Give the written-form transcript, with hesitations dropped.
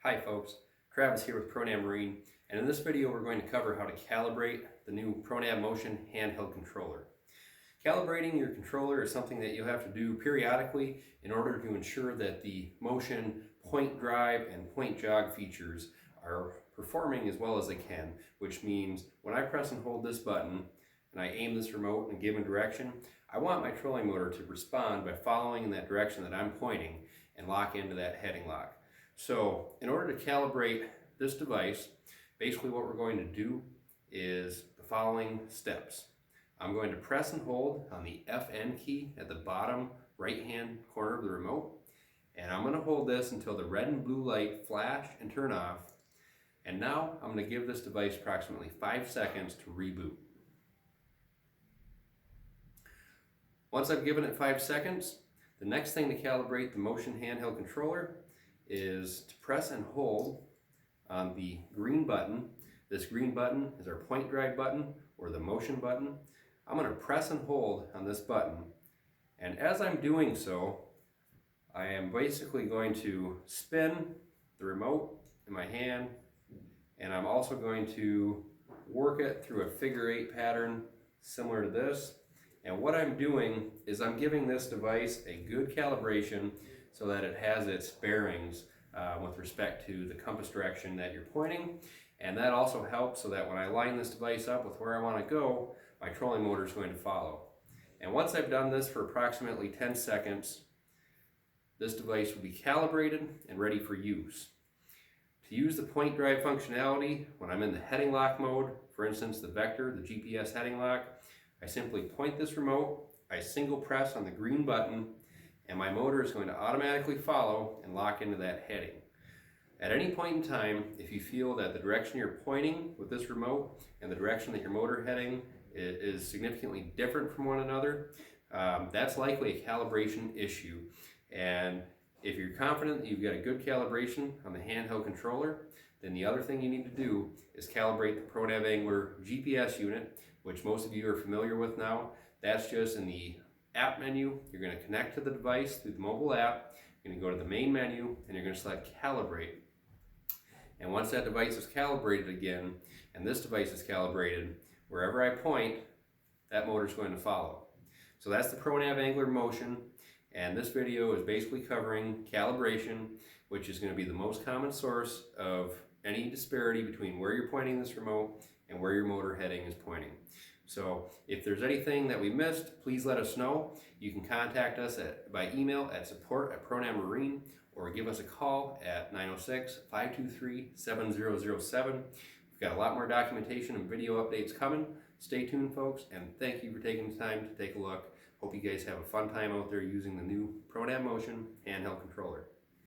Hi folks, Travis here with ProNav Marine, and in this video we're going to cover how to calibrate the new ProNav Motion handheld controller. Calibrating your controller is something that you'll have to do periodically in order to ensure that the motion, point drive, and point jog features are performing as well as they can, which means when I press and hold this button and I aim this remote in a given direction, I want my trolling motor to respond by following in that direction that I'm pointing and lock into that heading lock. So in order to calibrate this device, basically what we're going to do is the following steps. I'm going to press and hold on the FN key at the bottom right hand corner of the remote, and I'm going to hold this until the red and blue light flash and turn off. And now I'm going to give this device approximately 5 seconds to reboot. Once I've given it 5 seconds, the next thing to calibrate the motion handheld controller is to press and hold on the green button. This green button is our point drive button or the motion button. I'm going to press and hold on this button, and as I'm doing so, I am basically going to spin the remote in my hand, and I'm also going to work it through a figure 8 pattern similar to this. And what I'm doing is I'm giving this device a good calibration so that it has its bearings with respect to the compass direction that you're pointing. And that also helps so that when I line this device up with where I want to go, my trolling motor is going to follow. And once I've done this for approximately 10 seconds, this device will be calibrated and ready for use. To use the point drive functionality, when I'm in the heading lock mode, for instance the vector, the GPS heading lock, I simply point this remote, I single press on the green button, and my motor is going to automatically follow and lock into that heading. At any point in time, if you feel that the direction you're pointing with this remote and the direction that your motor heading is significantly different from one another, that's likely a calibration issue. And if you're confident that you've got a good calibration on the handheld controller, then the other thing you need to do is calibrate the ProNav Angler GPS unit, which most of you are familiar with now. That's just in the app menu. You're going to connect to the device through the mobile app. You're going to go to the main menu and you're going to select calibrate. And once that device is calibrated again, and this device is calibrated, wherever I point, that motor is going to follow. So that's the ProNav Angler Motion, and this video is basically covering calibration, which is going to be the most common source of any disparity between where you're pointing this remote and where your motor heading is pointing. So if there's anything that we missed, please let us know. You can contact us by email at support@ProNavMarine, or give us a call at 906-523-7007. We've got a lot more documentation and video updates coming. Stay tuned, folks, and thank you for taking the time to take a look. Hope you guys have a fun time out there using the new ProNav Motion handheld controller.